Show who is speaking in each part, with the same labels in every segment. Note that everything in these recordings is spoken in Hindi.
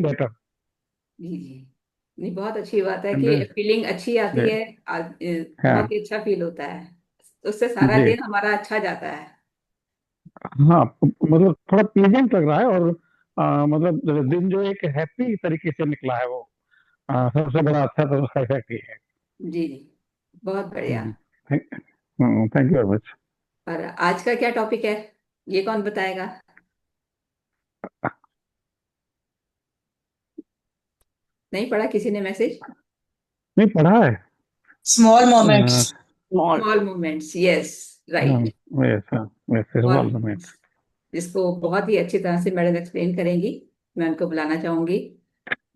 Speaker 1: better.
Speaker 2: जी जी। नहीं, बहुत अच्छी बात है
Speaker 1: And
Speaker 2: कि फीलिंग अच्छी आती
Speaker 1: जी,
Speaker 2: है।
Speaker 1: हाँ
Speaker 2: बहुत ही अच्छा फील होता है। उससे सारा
Speaker 1: जी,
Speaker 2: दिन हमारा अच्छा जाता है।
Speaker 1: हाँ, मतलब थोड़ा प्लेजेंट लग रहा है, और मतलब दिन जो एक हैप्पी तरीके से निकला है वो, सबसे बड़ा अच्छा तो उसका इफेक्ट ही है।
Speaker 2: जी जी। बहुत बढ़िया।
Speaker 1: Thank thank you very much.
Speaker 2: और आज का क्या टॉपिक है, ये कौन बताएगा? नहीं पढ़ा किसी ने मैसेज?
Speaker 1: नहीं पढ़ा है।
Speaker 3: Small moments.
Speaker 1: Uh,
Speaker 3: small.
Speaker 2: Small moments, yes.
Speaker 1: हाँ,
Speaker 2: राइट।
Speaker 1: वैसा वैसे
Speaker 2: स्मॉल
Speaker 1: सवाल में।
Speaker 2: मोमेंट्स, जिसको बहुत ही अच्छी तरह से मैडम एक्सप्लेन करेंगी। मैं उनको बुलाना चाहूंगी।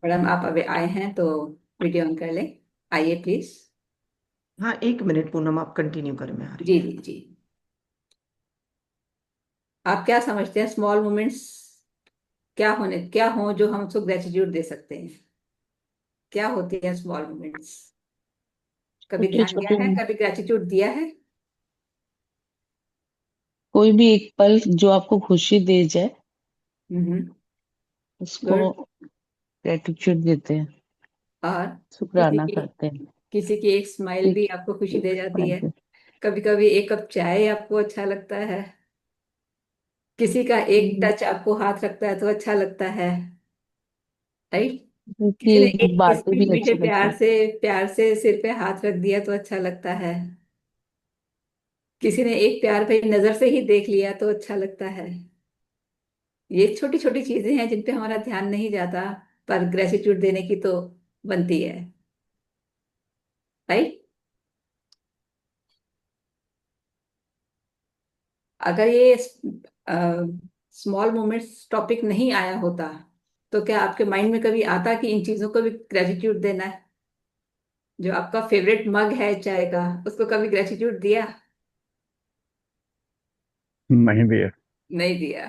Speaker 2: मैडम आप अभी आए हैं तो वीडियो ऑन कर लें। आइए प्लीज।
Speaker 3: हाँ, 1 मिनट पूनम, आप कंटिन्यू करें, मैं आ रही
Speaker 2: जी जी जी। आप क्या समझते हैं स्मॉल मोमेंट्स क्या हो जो हम उसको ग्रेटिट्यूड दे सकते हैं? क्या होती है स्मॉल मोमेंट्स? कभी
Speaker 4: छोटे
Speaker 2: ध्यान दिया
Speaker 4: छोटे,
Speaker 2: है, कभी ग्रेटिट्यूड दिया है?
Speaker 4: कोई भी एक पल जो आपको खुशी दे जाए,
Speaker 2: हम्म।
Speaker 4: उसको
Speaker 2: गुड।
Speaker 4: ग्रेटिट्यूड देते हैं,
Speaker 2: और किसी
Speaker 4: शुक्राना
Speaker 2: की
Speaker 4: करते हैं।
Speaker 2: किसी की एक स्माइल
Speaker 4: ठीक।
Speaker 2: भी आपको खुशी दे जाती है।
Speaker 4: Thank you.
Speaker 2: कभी कभी एक कप चाय आपको अच्छा लगता है। किसी का एक टच आपको हाथ रखता है तो अच्छा लगता है। राइट। किसी ने
Speaker 4: क्योंकि
Speaker 2: एक
Speaker 4: बातें
Speaker 2: किसी
Speaker 4: भी
Speaker 2: मीठे
Speaker 4: अच्छी लगती हैं।
Speaker 2: प्यार से सिर पे हाथ रख दिया तो अच्छा लगता है। किसी ने एक प्यार पे नजर से ही देख लिया तो अच्छा लगता है। ये छोटी छोटी चीजें हैं जिन पे हमारा ध्यान नहीं जाता, पर ग्रेटिट्यूड देने की तो बनती है। राइट। अगर ये स्मॉल मोमेंट्स टॉपिक नहीं आया होता तो क्या आपके माइंड में कभी आता कि इन चीजों को भी ग्रेटिट्यूड देना है? जो आपका फेवरेट मग है चाय का, उसको कभी ग्रेटिट्यूड दिया?
Speaker 1: नहीं दिया।
Speaker 2: नहीं दिया।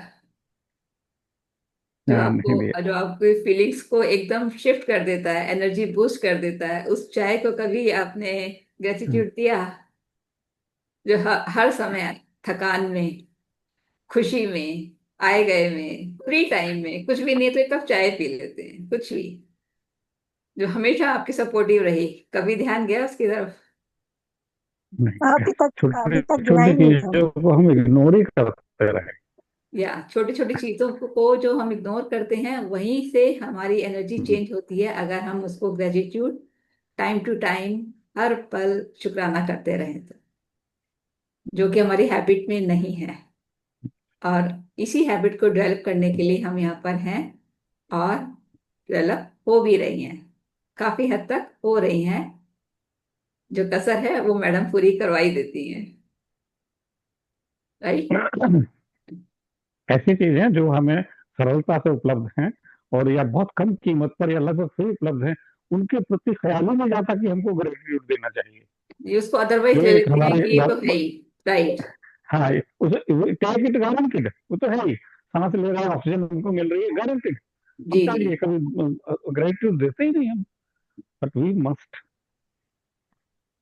Speaker 1: हाँ, नहीं दिया।
Speaker 2: जो आपकी फीलिंग्स को एकदम शिफ्ट कर देता है, एनर्जी बूस्ट कर देता है, उस चाय को कभी आपने
Speaker 1: हम्म,
Speaker 2: ग्रेटिट्यूड दिया? जो हर समय, थकान में, खुशी में, आए गए में, फ्री टाइम में, कुछ भी नहीं तो एक कप चाय पी लेते हैं, कुछ भी, जो हमेशा आपकी सपोर्टिव रही, कभी ध्यान गया उसकी तरफ?
Speaker 1: नहीं,
Speaker 5: अभी तक
Speaker 1: छोटी
Speaker 5: गिना
Speaker 1: छोटी
Speaker 5: ही नहीं था।
Speaker 1: चीजों को हम इग्नोर ही करते रहे।
Speaker 2: या छोटी छोटी चीजों को जो हम इग्नोर करते हैं वहीं से हमारी एनर्जी
Speaker 1: हम्म,
Speaker 2: चेंज होती है, अगर हम उसको ग्रेटिट्यूड टाइम टू टाइम, हर पल शुक्राना करते रहें तो, जो कि हमारी हैबिट में नहीं है। और इसी हैबिट को डेवलप करने के लिए हम यहाँ पर हैं। और डेवलप हो भी रही हैं, काफी हद तक हो रही हैं। जो कसर है वो मैडम पूरी करवाई देती हैं। राइट।
Speaker 1: ऐसी चीजें जो हमें सरलता से उपलब्ध हैं, और या बहुत कम कीमत पर या लगभग फ्री उपलब्ध हैं, उनके प्रति ख्याल ही नहीं जाता कि हमको ग्रेटिट्यूड देना चाहिए।
Speaker 2: ये उसको अदरवाइज
Speaker 1: जो
Speaker 2: ले
Speaker 1: एक
Speaker 2: लेते हैं
Speaker 1: हमारे
Speaker 2: कि ये तो है ही। राइट।
Speaker 1: हाँ, उसे टेक इट गारंटेड, वो तो है ही। सांस ले रहे हैं, ऑक्सीजन हमको मिल रही है, गारंटेड। हम
Speaker 2: जी जी
Speaker 1: चाहिए कभी ग्रेटिट्यूड देते ही नहीं हम, बट वी मस्ट।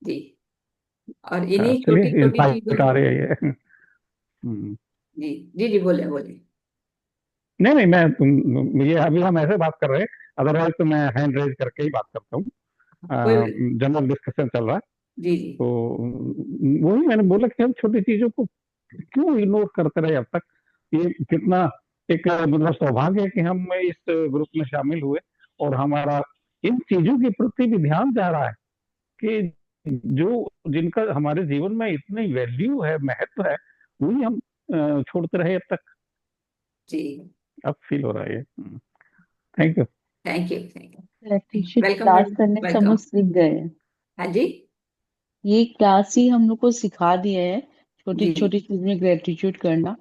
Speaker 2: जी। और इन्हीं छोटी
Speaker 1: चलिए,
Speaker 2: छोटी चीजों।
Speaker 1: इनसाइट आ रही है ये। हम्म,
Speaker 2: जी जी जी, बोले बोले।
Speaker 1: नहीं नहीं, ये अभी हम ऐसे बात कर रहे हैं, अदरवाइज तो मैं हैंड रेज करके ही बात करता हूँ।
Speaker 2: कोई बात नहीं।
Speaker 1: जनरल डिस्कशन चल रहा है।
Speaker 2: जी जी
Speaker 1: तो वही मैंने बोला कि हम छोटी चीजों को क्यों इग्नोर करते रहे अब तक। ये कितना एक मतलब सौभाग्य है कि हम इस ग्रुप में शामिल हुए, और हमारा इन चीजों के प्रति भी ध्यान जा रहा है, कि जो जिनका हमारे जीवन में इतनी वैल्यू है, महत्व है, वही हम छोड़ते रहे अब तक।
Speaker 2: जी।
Speaker 1: अब फील हो रहा है ये। Thank you.
Speaker 2: Thank you thank you.
Speaker 4: Gratitude
Speaker 2: welcome
Speaker 4: class
Speaker 2: madam,
Speaker 4: करने से हम लोग
Speaker 2: वेलकम।
Speaker 4: सीख गए हैं।
Speaker 2: हाँ जी।
Speaker 4: ये क्लास ही हम लोग को सिखा दिया है, छोटी
Speaker 2: जी जी।
Speaker 4: छोटी चीज में ग्रेटिट्यूड करना।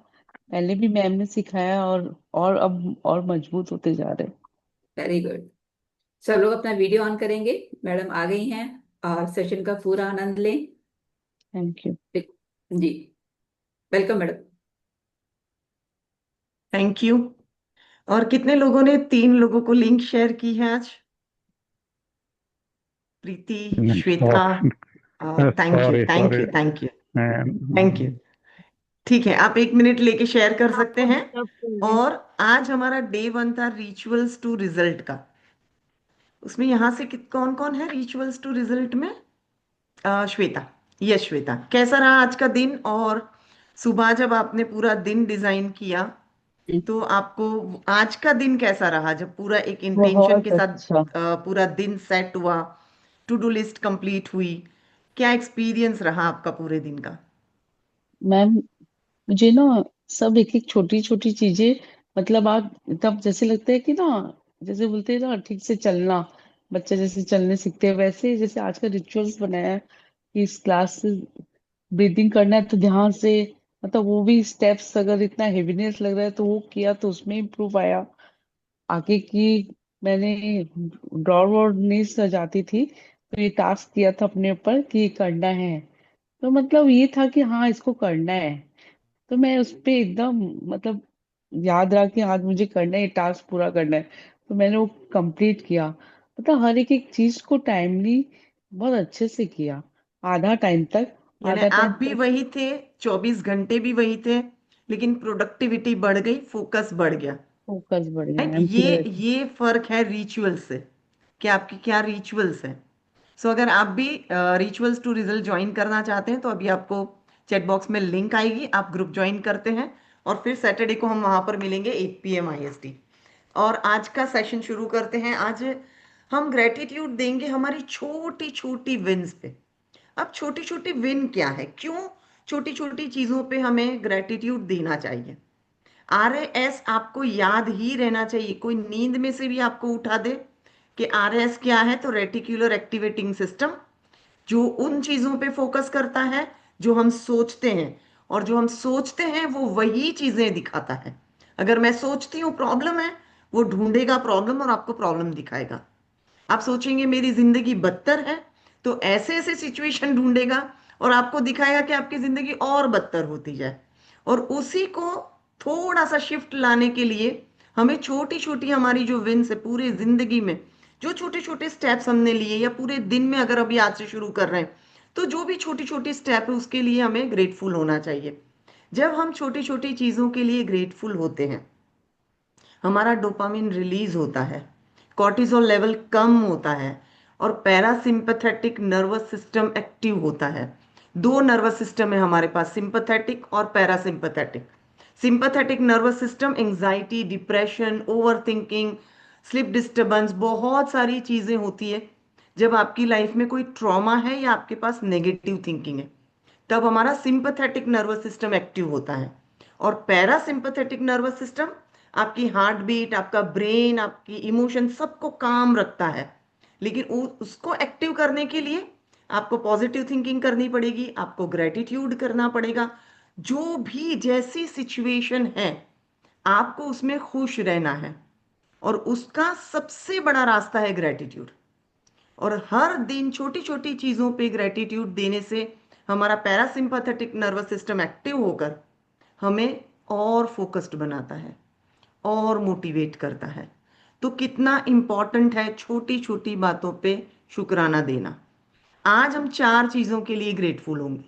Speaker 4: पहले भी मैम ने सिखाया, और अब और मजबूत होते जा रहे हैं।
Speaker 2: Very good. सब लोग अपना वीडियो ऑन करेंगे। मैडम आ गई हैं और सेशन का पूरा आनंद लें।
Speaker 4: Thank you.
Speaker 2: जी। Welcome madam.
Speaker 3: Thank you. और कितने लोगों ने 3 लोगों को लिंक शेयर की है आज? Preeti, Shweta. Thank you
Speaker 1: sorry
Speaker 3: thank
Speaker 1: sorry.
Speaker 3: You thank you thank you. ठीक है, आप 1 मिनट लेके शेयर कर सकते
Speaker 5: आपको
Speaker 3: हैं।
Speaker 5: डिस्टर्ब करेंगे।
Speaker 3: और आज हमारा डे 1 था रिचुअल्स टू रिजल्ट का। उसमें यहाँ से कौन कौन है रिचुअल्स टू रिजल्ट में? श्वेता। यस श्वेता, कैसा रहा आज का दिन? और सुबह जब आपने पूरा दिन डिजाइन किया तो आपको आज का दिन कैसा रहा, जब पूरा एक इंटेंशन के
Speaker 4: बहुत
Speaker 3: साथ
Speaker 4: अच्छा।
Speaker 3: पूरा दिन सेट हुआ, टू डू लिस्ट कंप्लीट हुई? क्या एक्सपीरियंस रहा आपका पूरे दिन का?
Speaker 4: मैम, मुझे ना सब एक एक छोटी छोटी चीजें, मतलब आज तब जैसे लगता है कि ना, जैसे बोलते हैं ना ठीक से चलना, बच्चे जैसे चलने सीखते हैं वैसे जैसे आज का रिचुअल्स बनाया है कि इस क्लास से ब्रीदिंग करना है तो ध्यान से, मतलब वो भी स्टेप्स, अगर इतना हेवीनेस लग रहा है तो वो किया तो उसमें इम्प्रूव आया। आगे की मैंने ड्रॉर वॉर नहीं सजाती थी तो ये टास्क दिया था अपने ऊपर कि ये करना है, तो मतलब ये था कि हाँ इसको करना है। तो मैं उस पे एकदम, मतलब याद रहा कि आज मुझे करना है, ये टास्क पूरा करना है, तो मैंने वो कंप्लीट किया। मतलब हर एक एक चीज को टाइमली बहुत अच्छे से किया, आधा टाइम तक,
Speaker 3: यानी
Speaker 4: आधा टाइम
Speaker 3: आप भी
Speaker 4: तक
Speaker 3: वही थे, 24 घंटे भी वही थे, लेकिन प्रोडक्टिविटी बढ़ गई, फोकस बढ़ गया।
Speaker 4: फोकस बढ़ गया
Speaker 3: राइट,
Speaker 4: मैम,
Speaker 3: ये
Speaker 4: क्लियर।
Speaker 3: ये फर्क है रिचुअल से, कि आपकी क्या रिचुअल्स है। सो अगर आप भी रिचुअल्स टू रिजल्ट ज्वाइन करना चाहते हैं तो अभी आपको चैट बॉक्स में लिंक आएगी, आप ग्रुप ज्वाइन करते हैं और फिर सैटरडे को हम वहां पर मिलेंगे 8 PM IST। और आज का सेशन शुरू करते हैं। आज हम ग्रेटिट्यूड देंगे हमारी छोटी छोटी विन्स पे। अब छोटी छोटी विन क्या है, क्यों छोटी छोटी चीजों पे हमें ग्रेटिट्यूड देना चाहिए? RAS आपको याद ही रहना चाहिए, कोई नींद में से भी आपको उठा दे कि RAS क्या है, तो रेटिकुलर एक्टिवेटिंग सिस्टम, जो उन चीजों पे फोकस करता है जो हम सोचते हैं, और जो हम सोचते हैं वो वही चीजें दिखाता है। अगर मैं सोचती हूँ प्रॉब्लम है, वो ढूंढेगा प्रॉब्लम और आपको प्रॉब्लम दिखाएगा। आप सोचेंगे मेरी जिंदगी बदतर है, तो ऐसे ऐसे सिचुएशन ढूंढेगा और आपको दिखाएगा कि आपकी जिंदगी और बदतर होती जाए। और उसी को थोड़ा सा शिफ्ट लाने के लिए हमें छोटी छोटी हमारी जो विन्स है पूरे जिंदगी में, जो छोटे छोटे स्टेप्स हमने लिए, या पूरे दिन में अगर अभी आज से शुरू कर रहे हैं, तो जो भी छोटी छोटी स्टेप है उसके लिए हमें ग्रेटफुल होना चाहिए। जब हम छोटी छोटी चीजों के लिए ग्रेटफुल होते हैं, हमारा डोपामिन रिलीज होता है, कॉर्टिसोल लेवल कम होता है, और पैरासिम्पथेटिक नर्वस सिस्टम एक्टिव होता है। दो नर्वस सिस्टम है हमारे पास, सिंपथेटिक और parasympathetic. Sympathetic nervous system anxiety, depression, over thinking, sleep disturbance, बहुत सारी चीजें होती है जब आपकी लाइफ में कोई ट्रॉमा है या आपके पास नेगेटिव थिंकिंग है, तब हमारा सिंपथेटिक नर्वस सिस्टम एक्टिव होता है। और पैरासिम्पथेटिक नर्वस सिस्टम आपकी हार्ट बीट, आपका ब्रेन, आपकी इमोशन सबको काम रखता है। लेकिन उसको एक्टिव करने के लिए आपको पॉजिटिव थिंकिंग करनी पड़ेगी, आपको ग्रेटिट्यूड करना पड़ेगा। जो भी जैसी सिचुएशन है, आपको उसमें खुश रहना है, और उसका सबसे बड़ा रास्ता है ग्रेटिट्यूड। और हर दिन छोटी छोटी चीजों पे ग्रेटिट्यूड देने से हमारा पैरासिम्पथेटिक नर्वस सिस्टम एक्टिव होकर हमें और फोकस्ड बनाता है और मोटिवेट करता है। तो कितना इंपॉर्टेंट है छोटी छोटी बातों पे शुक्राना देना। आज हम 4 चीजों के लिए ग्रेटफुल होंगे,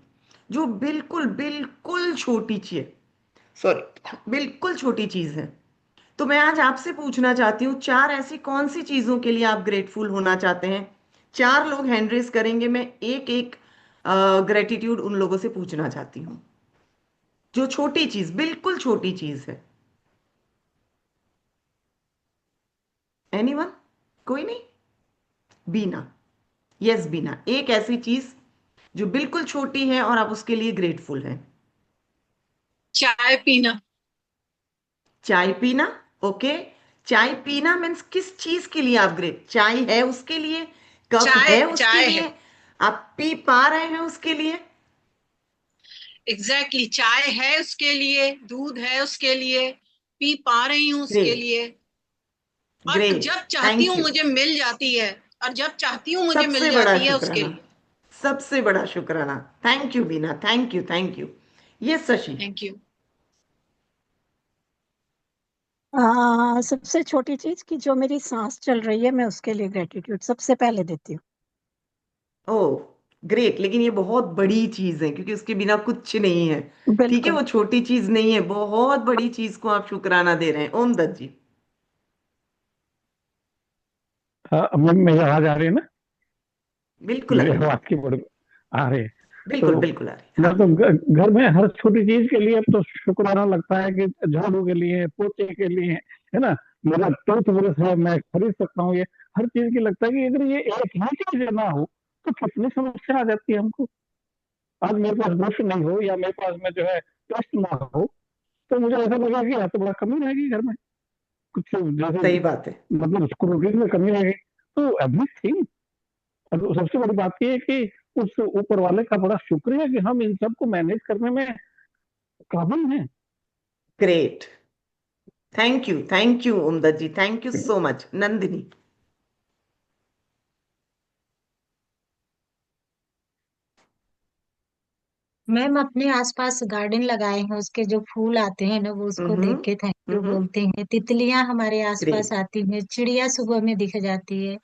Speaker 3: जो बिल्कुल बिल्कुल छोटी चीज, सॉरी, बिल्कुल छोटी चीज है। तो मैं आज आपसे पूछना चाहती हूँ, 4 ऐसी कौन सी चीजों के लिए आप ग्रेटफुल होना चाहते हैं? 4 लोग हैंड रेस करेंगे, मैं एक एक ग्रेटिट्यूड उन लोगों से पूछना चाहती हूँ, जो छोटी चीज, बिल्कुल छोटी चीज है। एनीवन? कोई नहीं? बीना। यस बीना, एक ऐसी चीज जो बिल्कुल छोटी है और आप उसके लिए ग्रेटफुल हैं।
Speaker 5: चाय पीना।
Speaker 3: चाय पीना। ओके, चाय पीना मीन्स किस चीज के लिए आप ग्रेट? चाय है उसके लिए, कप
Speaker 5: चाय
Speaker 3: है उसके
Speaker 5: चाय है।
Speaker 3: लिए, आप पी पा रहे हैं उसके लिए?
Speaker 5: एग्जैक्टली चाय है उसके लिए, दूध है उसके लिए, पी पा रही हूँ उसके
Speaker 3: ग्रेट,
Speaker 5: लिए। और
Speaker 3: ग्रेट,
Speaker 5: जब चाहती
Speaker 3: थैंक
Speaker 5: हूँ
Speaker 3: यू।
Speaker 5: मुझे मिल जाती है, और जब चाहती हूँ मुझे मिल
Speaker 3: सबसे बड़ा
Speaker 5: जाती है उसके
Speaker 3: शुक्राना,
Speaker 5: लिए।
Speaker 3: सबसे बड़ा शुक्राना। Thank you Beena, thank you, thank you. ये शशि।
Speaker 5: Thank you.
Speaker 6: सबसे छोटी चीज कि जो मेरी सांस चल रही है मैं उसके लिए ग्रेटिट्यूड सबसे पहले देती हूँ।
Speaker 3: ओ, ग्रेट, लेकिन ये बहुत बड़ी चीज है क्योंकि उसके बिना कुछ नहीं है। ठीक है,
Speaker 4: बिल्कुल।
Speaker 3: वो छोटी चीज नहीं है, बहुत बड़ी चीज को आप शुक्राना दे रहे हैं। ओम दत्त जी।
Speaker 1: हाँ, मेरी आवाज आ रही है ना?
Speaker 3: बिल्कुल आ
Speaker 1: मेरी
Speaker 3: रही है।
Speaker 1: आवाज की बड़ी आ रही है।
Speaker 3: बिल्कुल
Speaker 1: तो
Speaker 3: बिल्कुल आ रही है,
Speaker 1: मैं
Speaker 3: हाँ।
Speaker 1: तो घर में हर छोटी चीज के लिए अब तो शुक्राना लगता है कि झाड़ू के लिए, पोछे के लिए, है ना, मेरा टूथब्रश है, मैं खरीद सकता हूँ ये। हर चीज की लगता है कि अगर ये एक ही चीज ना हो तो कितनी समस्या आ जाती है हमको। आज मेरे पास ब्रश नहीं हो या मेरे पास में जो है पेस्ट ना हो तो मुझे ऐसा लगा कि यहाँ तो बड़ा कमी रहेगी घर में, कुछ जैसे
Speaker 3: सही बात है।
Speaker 1: मतलब स्क्रूटीज में कमी रहेगी। तो एवरीथिंग, सबसे बड़ी बात यह है कि उस ऊपर वाले का बड़ा शुक्र है कि हम इन सबको मैनेज करने में काबिल हैं।
Speaker 3: Great, thank you Om Dutt ji, thank you so much. Nandini.
Speaker 6: Ma'am अपने आसपास गार्डन लगाए हैं, उसके जो फूल आते हैं ना वो उसको देख के थैंक यू
Speaker 3: हम्म।
Speaker 6: बोलते हैं। तितलियां हमारे आसपास
Speaker 3: ग्रेट।
Speaker 6: आती हैं, चिड़िया सुबह में दिख जाती है,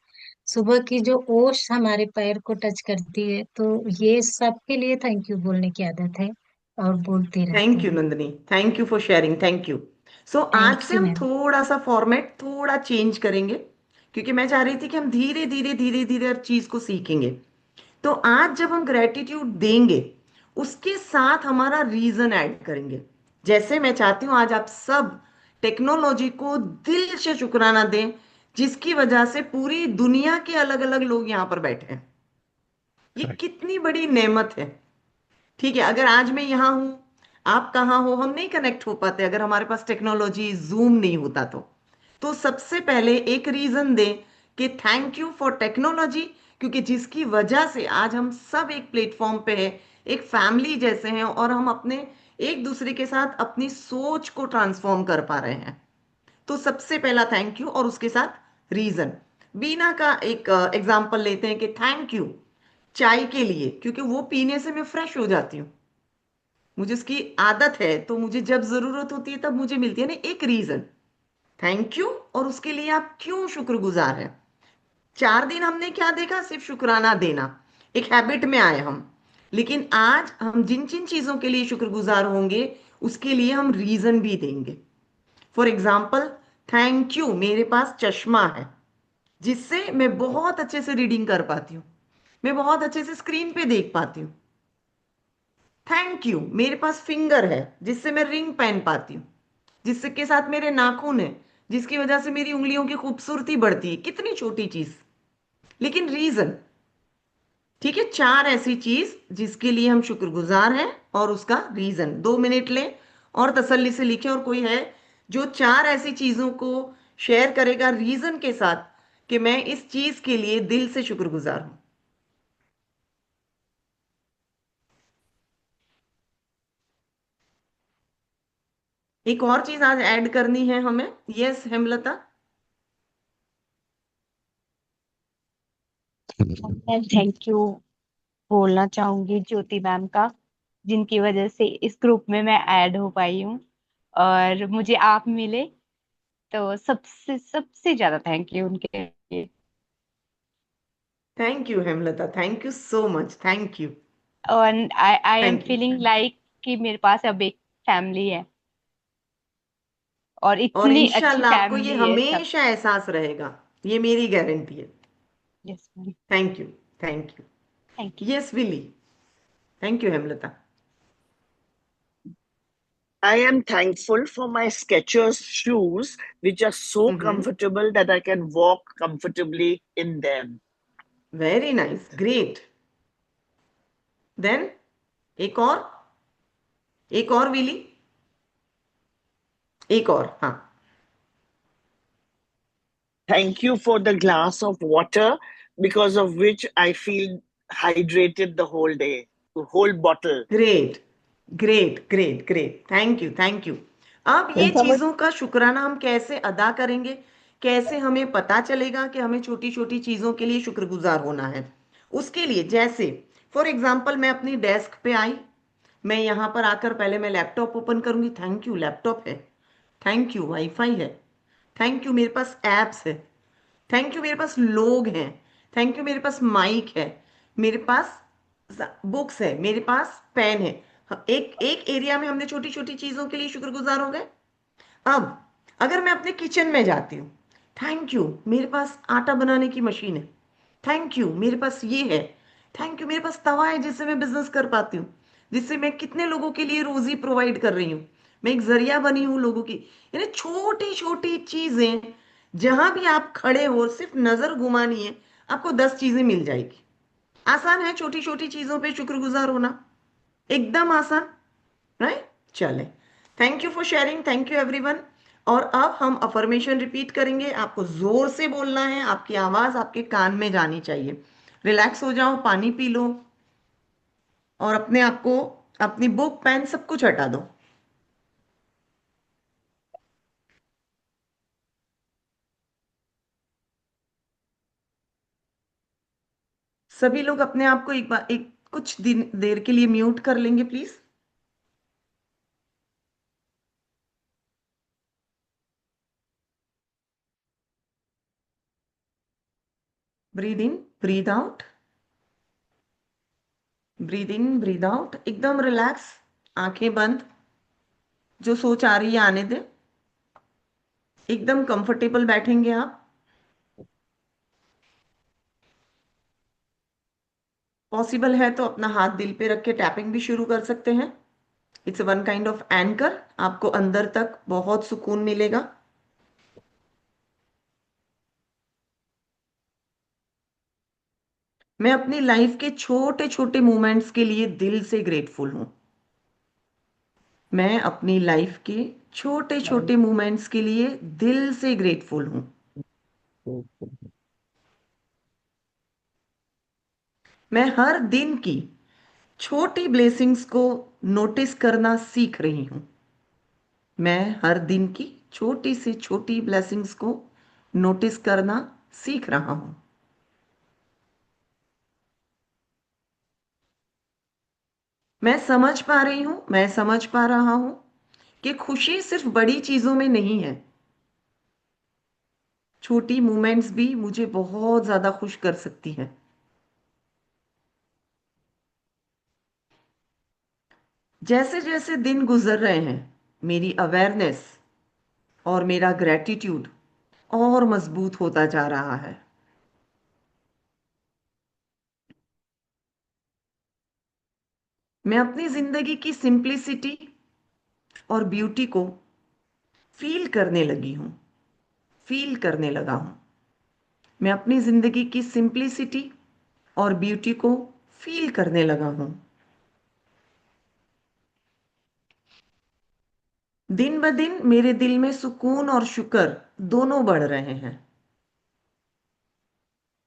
Speaker 6: सुबह की जो ओस हमारे पैर को टच करती है, तो ये सबके लिए थैंक यू बोलने की आदत है और बोलते रहते
Speaker 3: थैंक यू
Speaker 6: हैं।
Speaker 3: Nandini, thank you for sharing, thank you. So आज
Speaker 6: थैंक
Speaker 3: से
Speaker 6: यू
Speaker 3: हम
Speaker 6: मैम।
Speaker 3: थोड़ा सा फॉर्मेट थोड़ा चेंज करेंगे क्योंकि मैं चाह रही थी कि हम धीरे धीरे धीरे धीरे हर चीज को सीखेंगे। तो आज जब हम ग्रेटिट्यूड देंगे उसके साथ हमारा रीजन ऐड करेंगे। जैसे मैं चाहती हूं आज आप सब टेक्नोलॉजी को दिल से शुक्राना दें जिसकी वजह से पूरी दुनिया के अलग अलग लोग यहां पर बैठे हैं। ये कितनी बड़ी नेमत है। ठीक है, अगर आज मैं यहां हूं, आप कहाँ हो, हम नहीं कनेक्ट हो पाते अगर हमारे पास टेक्नोलॉजी जूम नहीं होता तो सबसे पहले एक रीजन दें कि थैंक यू फॉर टेक्नोलॉजी, क्योंकि जिसकी वजह से आज हम सब एक प्लेटफॉर्म पे हैं, एक फैमिली जैसे हैं और हम अपने एक दूसरे के साथ अपनी सोच को ट्रांसफॉर्म कर पा रहे हैं। तो सबसे पहला थैंक यू और उसके साथ रीजन। बीना का एक एग्जाम्पल लेते हैं कि थैंक यू चाय के लिए, क्योंकि वो पीने से मैं फ्रेश हो जाती हूँ, मुझे उसकी आदत है, तो मुझे जब जरूरत होती है तब मुझे मिलती है ना। एक रीजन थैंक यू, और उसके लिए आप क्यों शुक्रगुजार हैं। 4 दिन हमने क्या देखा, सिर्फ शुक्राना देना, एक हैबिट में आए हम। लेकिन आज हम जिन जिन चीजों के लिए शुक्रगुजार होंगे उसके लिए हम रीजन भी देंगे। फॉर एग्जाम्पल, थैंक यू मेरे पास चश्मा है जिससे मैं बहुत अच्छे से रीडिंग कर पाती हूँ, मैं बहुत अच्छे से स्क्रीन पे देख पाती हूँ। थैंक यू मेरे पास फिंगर है जिससे मैं रिंग पहन पाती हूँ, जिससे के साथ मेरे नाखून है जिसकी वजह से मेरी उंगलियों की खूबसूरती बढ़ती है। कितनी छोटी चीज, लेकिन रीजन। ठीक है, 4 ऐसी चीज जिसके लिए हम शुक्रगुजार हैं और उसका रीजन। 2 मिनट लें और तसल्ली से लिखें, और कोई है जो 4 ऐसी चीजों को शेयर करेगा रीजन के साथ कि मैं इस चीज के लिए दिल से शुक्रगुजार हूं। एक और चीज आज ऐड करनी है हमें। यस हेमलता।
Speaker 7: मैं थैंक यू बोलना चाहूंगी ज्योति मैम का, जिनकी वजह से इस ग्रुप में मैं ऐड हो पाई हूँ और मुझे आप मिले, तो सबसे सबसे ज्यादा थैंक यू उनके लिए।
Speaker 3: Thank you Hemlata, thank you so much, thank you.
Speaker 7: और I I am
Speaker 3: thank you.
Speaker 7: Feeling like कि मेरे पास अब एक फैमिली है और
Speaker 3: और
Speaker 7: इतनी अच्छी
Speaker 3: इंशाल्लाह आपको ये
Speaker 7: फैमिली है सब।
Speaker 3: हमेशा एहसास रहेगा, ये मेरी गारंटी है।
Speaker 7: Yes ma'am.
Speaker 3: Thank you, thank you.
Speaker 7: Thank you.
Speaker 3: Yes Willy. Thank you Hemlata.
Speaker 8: I am thankful for my Skechers shoes, which are so comfortable that I can walk comfortably in them.
Speaker 3: Very nice, great. Then एक और विली, एक और, हाँ।
Speaker 8: Thank you for the glass of water, because of which I feel hydrated the whole day, the whole bottle.
Speaker 3: Great great great great, thank you, thank you. अब ये चीजों का शुक्राना हम कैसे अदा करेंगे, कैसे हमें पता चलेगा कि हमें छोटी छोटी चीजों के लिए शुक्रगुजार होना है। उसके लिए जैसे फॉर एग्जाम्पल मैं अपनी डेस्क पे आई, मैं यहाँ पर आकर पहले मैं लैपटॉप ओपन करूंगी, थैंक यू लैपटॉप है, थैंक यू वाईफाई है, थैंक यू मेरे पास एप्स है, थैंक यू मेरे पास लोग हैं, थैंक यू मेरे पास माइक है, मेरे पास बुक्स है, मेरे पास पेन है। एक एक एरिया में हमने छोटी छोटी चीजों के लिए शुक्रगुजार हो गए। अब अगर मैं अपने किचन में जाती हूँ, थैंक यू मेरे पास आटा बनाने की मशीन है, थैंक यू मेरे पास ये है, थैंक यू मेरे पास तवा है जिससे मैं बिजनेस कर पाती हूँ, जिससे मैं कितने लोगों के लिए रोजी प्रोवाइड कर रही हूँ, मैं एक जरिया बनी हूँ लोगों की। यानी छोटी छोटी चीजें, जहां भी आप खड़े हो सिर्फ नजर घुमानी है, आपको 10 चीजें मिल जाएगी। आसान है छोटी छोटी चीजों पे शुक्रगुजार होना, एकदम आसान, राइट? चले, thank you for sharing, thank you everyone. और अब हम अफर्मेशन रिपीट करेंगे। आपको जोर से बोलना है, आपकी आवाज आपके कान में जानी चाहिए। रिलैक्स हो जाओ, पानी पी लो और अपने आप को, अपनी बुक पेन सब कुछ हटा दो। सभी लोग अपने आप को एक बार, एक कुछ दिन देर के लिए म्यूट कर लेंगे please. Breathe in, breathe out, breathe in, breathe out, एकदम रिलैक्स, आंखें बंद। जो सोच आ रही है आने दे, एकदम कंफर्टेबल बैठेंगे आप। पॉसिबल है तो अपना हाथ दिल पे रख के टैपिंग भी शुरू कर सकते हैं। It's one kind of anchor, आपको अंदर तक बहुत सुकून मिलेगा। मैं अपनी लाइफ के छोटे छोटे मोमेंट्स के लिए दिल से ग्रेटफुल हूं। मैं अपनी लाइफ के छोटे छोटे मोमेंट्स के लिए दिल से ग्रेटफुल हूं। मैं हर दिन की छोटी ब्लेसिंग्स को नोटिस करना सीख रही हूं। मैं हर दिन की छोटी से छोटी ब्लेसिंग्स को नोटिस करना सीख रहा हूं। मैं समझ पा रही हूं, मैं समझ पा रहा हूं कि खुशी सिर्फ बड़ी चीजों में नहीं है। छोटी मोमेंट्स भी मुझे बहुत ज्यादा खुश कर सकती है। जैसे जैसे दिन गुजर रहे हैं, मेरी अवेयरनेस और मेरा ग्रेटिट्यूड और मजबूत होता जा रहा है। मैं अपनी जिंदगी की सिंप्लिसिटी और ब्यूटी को फील करने लगी हूं, फील करने लगा हूं। मैं अपनी जिंदगी की सिंप्लिसिटी और ब्यूटी को फील करने लगा हूं। दिन ब दिन मेरे दिल में सुकून और शुक्र दोनों बढ़ रहे हैं।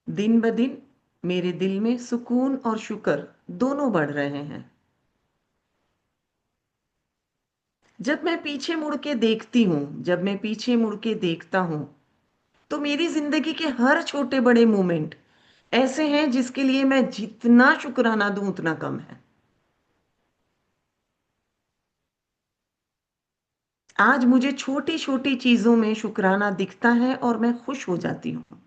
Speaker 3: दिन ब दिन मेरे दिल में सुकून और शुक्र दोनों बढ़ रहे हैं। जब मैं पीछे मुड़ के देखती हूं, जब मैं पीछे मुड़ के देखता हूं, तो मेरी जिंदगी के हर छोटे बड़े मोमेंट ऐसे हैं जिसके लिए मैं जितना शुक्राना दूं उतना कम है। आज मुझे छोटी छोटी चीजों में शुक्राना दिखता है और मैं खुश हो जाती हूँ।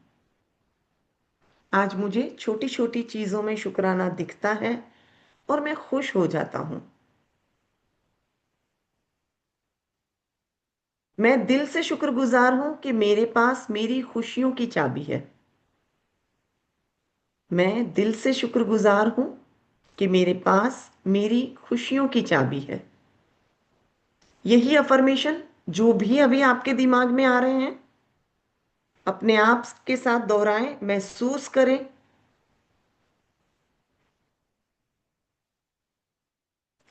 Speaker 3: आज मुझे छोटी छोटी चीजों में शुक्राना दिखता है और मैं खुश हो जाता हूँ। मैं दिल से शुक्रगुजार हूं कि मेरे पास मेरी खुशियों की चाबी है। मैं दिल से शुक्रगुजार हूं कि मेरे पास मेरी खुशियों की चाबी है। यही अफर्मेशन जो भी अभी आपके दिमाग में आ रहे हैं, अपने आप के साथ दोहराएं, महसूस करें।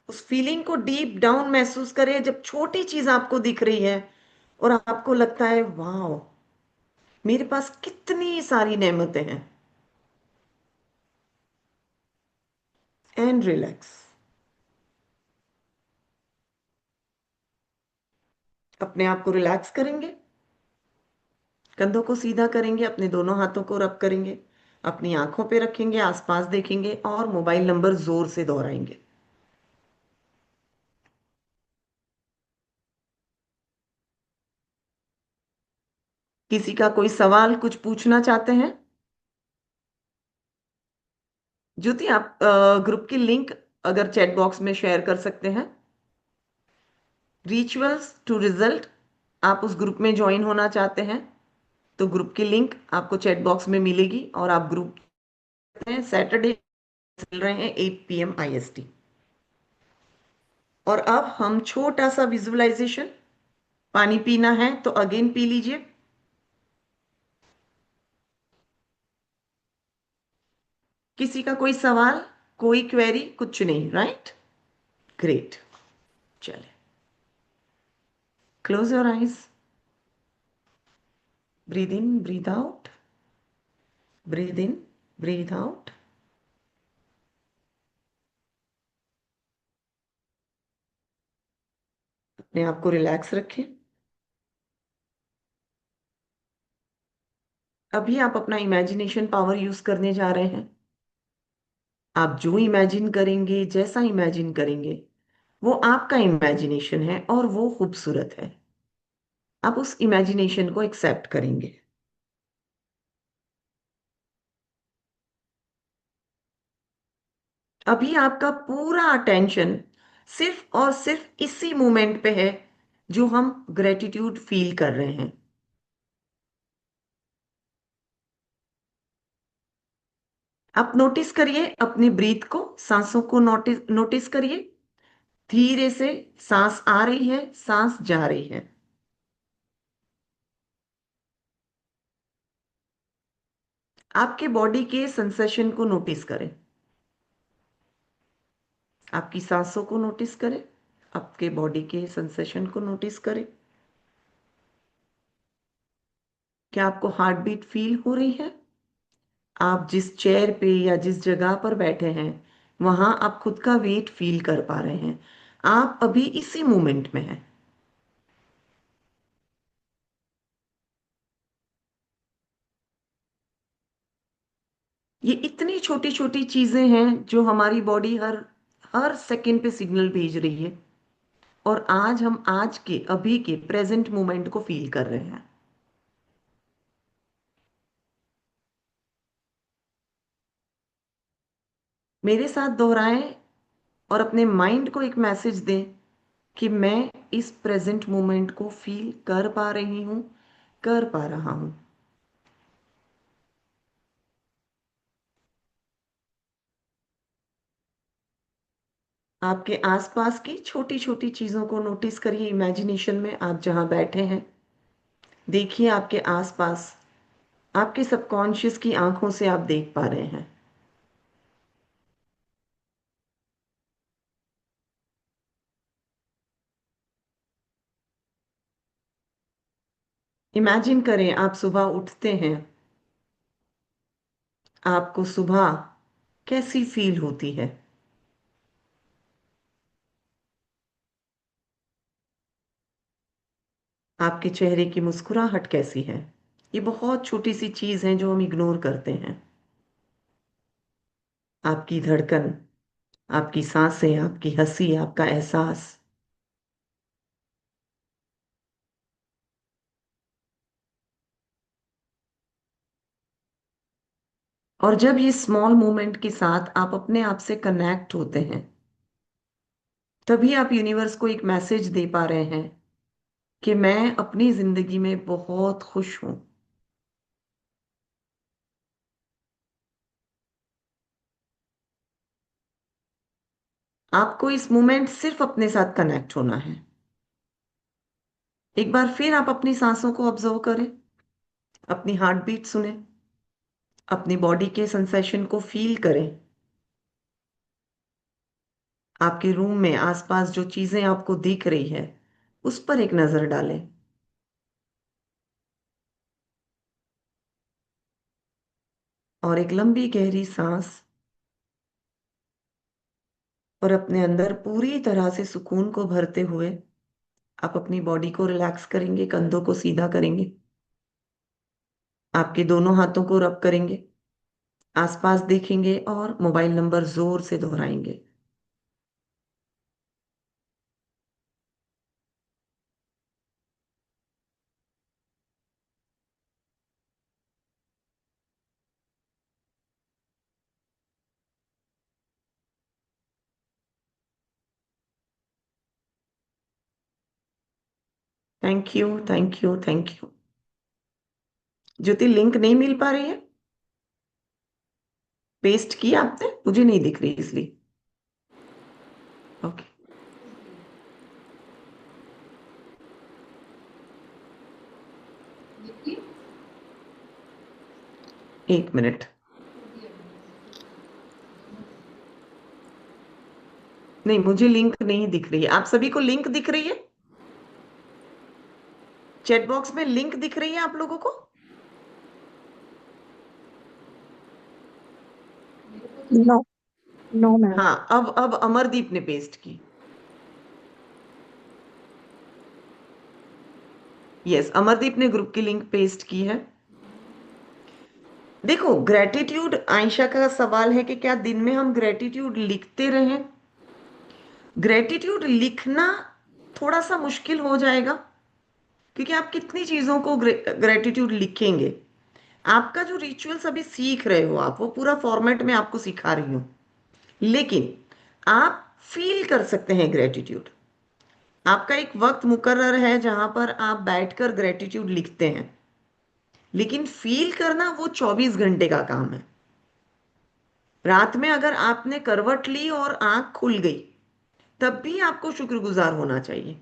Speaker 3: उस फीलिंग को डीप डाउन महसूस करें जब छोटी चीज आपको दिख रही है और आपको लगता है वाह, मेरे पास कितनी सारी नेमतें हैं। And relax. अपने आप को रिलैक्स करेंगे, कंधों को सीधा करेंगे, अपने दोनों हाथों को रब करेंगे, अपनी आंखों पे रखेंगे, आसपास देखेंगे और मोबाइल नंबर जोर से दोहराएंगे। किसी का कोई सवाल कुछ पूछना चाहते हैं? ज्योति, आप ग्रुप की लिंक अगर चैट बॉक्स में शेयर कर सकते हैं। रिचुअल्स टू रिजल्ट, आप उस ग्रुप में ज्वाइन होना चाहते हैं तो ग्रुप की लिंक आपको चैट बॉक्स में मिलेगी, और आप ग्रुप में सैटरडे चल रहे हैं 8 PM IST। और अब हम छोटा सा विजुअलाइजेशन, पानी पीना है तो अगेन पी लीजिए। किसी का कोई सवाल, कोई क्वेरी? कुछ नहीं, राइट? ग्रेट। चले, close your eyes, breathe in, breathe out, breathe in, breathe out. अपने आप को रिलैक्स रखें। अभी आप अपना इमेजिनेशन पावर यूज करने जा रहे हैं। आप जो इमेजिन करेंगे, जैसा इमेजिन करेंगे, वो आपका इमेजिनेशन है और वो खूबसूरत है। आप उस इमेजिनेशन को एक्सेप्ट करेंगे। अभी आपका पूरा अटेंशन सिर्फ और सिर्फ इसी मोमेंट पे है जो हम ग्रेटिट्यूड फील कर रहे हैं। आप नोटिस करिए अपनी ब्रीथ को, सांसों को नोटिस नोटिस करिए। धीरे से सांस आ रही है, सांस जा रही है। आपके बॉडी के सेंसेशन को नोटिस करें। आपकी सांसों को नोटिस करें, आपके बॉडी के सेंसेशन को नोटिस करें। क्या आपको हार्ट बीट फील हो रही है? आप जिस चेयर पे या जिस जगह पर बैठे हैं वहां आप खुद का वेट फील कर पा रहे हैं। आप अभी इसी मोमेंट में हैं। ये इतनी छोटी छोटी चीजें हैं जो हमारी बॉडी हर हर सेकंड पे सिग्नल भेज रही है, और आज हम आज के अभी के प्रेजेंट मोमेंट को फील कर रहे हैं। मेरे साथ दोहराएं और अपने माइंड को एक मैसेज दें कि मैं इस प्रेजेंट मोमेंट को फील कर पा रही हूं, कर पा रहा हूं। आपके आसपास की छोटी छोटी चीजों को नोटिस करिए। इमेजिनेशन में आप जहां बैठे हैं, देखिए आपके आसपास, आपके सबकॉन्शियस की आंखों से आप देख पा रहे हैं। इमेजिन करें आप सुबह उठते हैं, आपको सुबह कैसी फील होती है? आपके चेहरे की मुस्कुराहट कैसी है? ये बहुत छोटी सी चीज है जो हम इग्नोर करते हैं। आपकी धड़कन, आपकी सांसें, आपकी हंसी, आपका एहसास। और जब ये स्मॉल मोमेंट के साथ आप अपने आप से कनेक्ट होते हैं, तभी आप यूनिवर्स को एक मैसेज दे पा रहे हैं कि मैं अपनी जिंदगी में बहुत खुश हूं। आपको इस मोमेंट सिर्फ अपने साथ कनेक्ट होना है। एक बार फिर आप अपनी सांसों को ऑब्जर्व करें, अपनी हार्ट बीट सुने, अपनी बॉडी के सेंसेशन को फील करें। आपके रूम में आसपास जो चीजें आपको दिख रही है उस पर एक नजर डालें। और एक लंबी गहरी सांस, और अपने अंदर पूरी तरह से सुकून को भरते हुए आप अपनी बॉडी को रिलैक्स करेंगे, कंधों को सीधा करेंगे, आपके दोनों हाथों को रब करेंगे, आसपास देखेंगे और मोबाइल नंबर जोर से दोहराएंगे। Thank you, thank you, thank you. Jyoti, link नहीं मिल पा रही है? पेस्ट किया आपने? मुझे नहीं दिख रही इसलिए। ओके, एक मिनट। नहीं, मुझे लिंक नहीं दिख रही है। आप सभी को लिंक दिख रही है? चैट बॉक्स में लिंक दिख रही है आप लोगों को?
Speaker 9: No no ma'am.
Speaker 3: हाँ, अब अमरदीप ने पेस्ट की। यस, अमरदीप ने ग्रुप की लिंक पेस्ट की है। देखो, ग्रेटिट्यूड, आयशा का सवाल है कि क्या दिन में हम ग्रेटिट्यूड लिखते रहें? ग्रेटिट्यूड लिखना थोड़ा सा मुश्किल हो जाएगा, क्योंकि आप कितनी चीजों को ग्रेटिट्यूड लिखेंगे। आपका जो रिचुअल्स अभी सीख रहे हो आप, वो पूरा फॉर्मेट में आपको सिखा रही हूँ, लेकिन आप फील कर सकते हैं ग्रेटिट्यूड। आपका एक वक्त मुकर्रर है जहां पर आप बैठकर ग्रेटिट्यूड लिखते हैं, लेकिन फील करना वो 24 घंटे का काम है। रात में अगर आपने करवट ली और आंख खुल गई, तब भी आपको शुक्रगुजार होना चाहिए।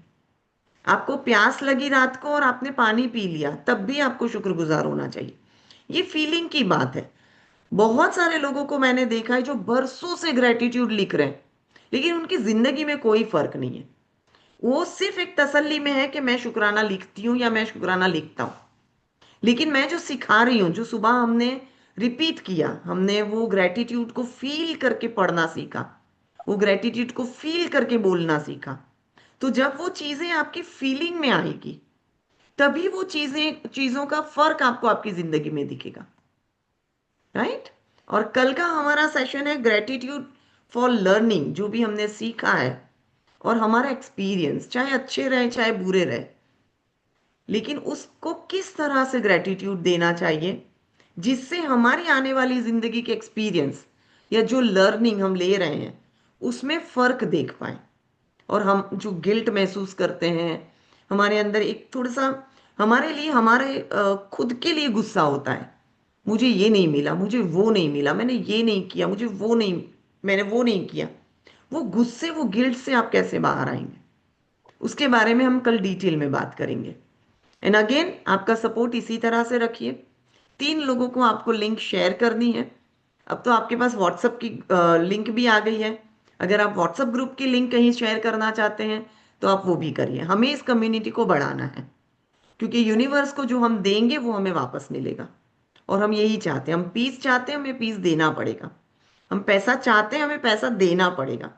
Speaker 3: आपको प्यास लगी रात को और आपने पानी पी लिया, तब भी आपको शुक्रगुजार होना चाहिए। ये फीलिंग की बात है। बहुत सारे लोगों को मैंने देखा है जो बरसों से ग्रेटिट्यूड लिख रहे हैं, लेकिन उनकी जिंदगी में कोई फर्क नहीं है। वो सिर्फ एक तसल्ली में है कि मैं शुक्राना लिखती हूँ या मैं शुक्राना लिखता हूँ। लेकिन मैं जो सिखा रही हूँ, जो सुबह हमने रिपीट किया, हमने वो ग्रेटिट्यूड को फील करके पढ़ना सीखा, वो ग्रेटिट्यूड को फील करके बोलना सीखा। तो जब वो चीजें आपकी फीलिंग में आएगी, तभी वो चीजों का फर्क आपको आपकी जिंदगी में दिखेगा, राइट? और कल का हमारा सेशन है ग्रेटिट्यूड फॉर लर्निंग, जो भी हमने सीखा है और हमारा एक्सपीरियंस, चाहे अच्छे रहे चाहे बुरे रहे, लेकिन उसको किस तरह से ग्रेटिट्यूड देना चाहिए जिससे हमारी आने वाली जिंदगी के एक्सपीरियंस या जो लर्निंग हम ले रहे हैं उसमें फर्क देख पाए। और हम जो गिल्ट महसूस करते हैं, हमारे अंदर एक थोड़ा सा हमारे लिए, हमारे खुद के लिए गुस्सा होता है, मुझे ये नहीं मिला, मुझे वो नहीं मिला, मैंने ये नहीं किया, मुझे वो नहीं, मैंने वो नहीं किया, वो गुस्से, वो गिल्ट से आप कैसे बाहर आएंगे, उसके बारे में हम कल डिटेल में बात करेंगे। एंड अगेन, आपका सपोर्ट इसी तरह से रखिए। 3 लोगों को आपको लिंक शेयर करनी है। अब तो आपके पास व्हाट्सएप की लिंक भी आ गई है। अगर आप व्हाट्सएप ग्रुप की लिंक कहीं शेयर करना चाहते हैं तो आप वो भी करिए। हमें इस कम्युनिटी को बढ़ाना है, क्योंकि यूनिवर्स को जो हम देंगे वो हमें वापस मिलेगा, और हम यही चाहते हैं। हम पीस चाहते हैं, हमें पीस देना पड़ेगा। हम पैसा चाहते हैं, हमें पैसा देना पड़ेगा।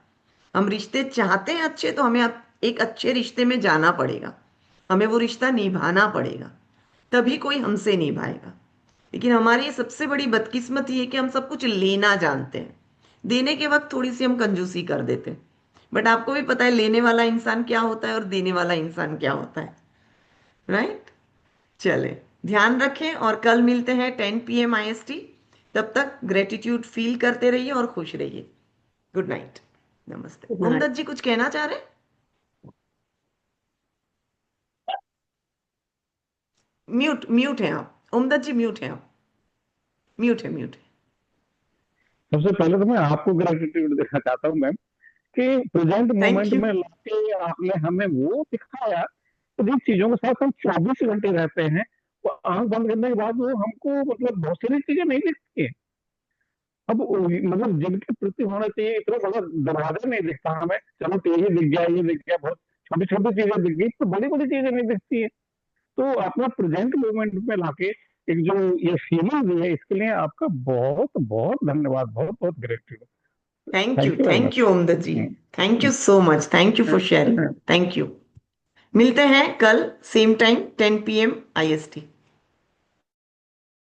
Speaker 3: हम रिश्ते चाहते हैं अच्छे, तो हमें एक अच्छे रिश्ते में जाना पड़ेगा, हमें वो रिश्ता निभाना पड़ेगा, तभी कोई हमसे निभाएगा। लेकिन हमारी सबसे बड़ी बदकिस्मती है कि हम सब कुछ लेना जानते हैं, देने के वक्त थोड़ी सी हम कंजूसी कर देते हैं। बट आपको भी पता है लेने वाला इंसान क्या होता है और देने वाला इंसान क्या होता है, राइट? चले, ध्यान रखें और कल मिलते हैं 10 PM IST। तब तक ग्रेटिट्यूड फील करते रहिए और खुश रहिए। गुड नाइट, नमस्ते। ओमदत्त जी कुछ कहना चाह रहे हैं? म्यूट हैं आप, ओमदत्त जी म्यूट हैं आप, म्यूट है, म्यूट है।
Speaker 1: सबसे पहले तो मैं आपको ग्रेटिट्यूड देना चाहता हूँ मैम, कि प्रेजेंट मोमेंट में लाके आपने हमें वो सिखाया। तो जिन चीजों के साथ हम 24 घंटे रहते हैं, वो आंख बंद करने के बाद वो हमको मतलब बहुत सारी चीजें नहीं दिखती है। अब मतलब जिनके प्रति होना चाहिए इतना बड़ा दरवाजा नहीं दिखता हमें। चलो तो ये दिख गया, ये दिख गया, बहुत छोटी छोटी चीजें दिख गई, तो बड़ी बड़ी चीजें नहीं दिखती है। तो अपना प्रेजेंट मोमेंट में लाके एक जो ये फीलिंग दी है, इसके लिए आपका बहुत बहुत धन्यवाद, बहुत बहुत gratitude.
Speaker 3: Thank you Omdutt ji, thank you so much, thank you for sharing, thank you. मिलते हैं कल सेम टाइम 10 PM IST।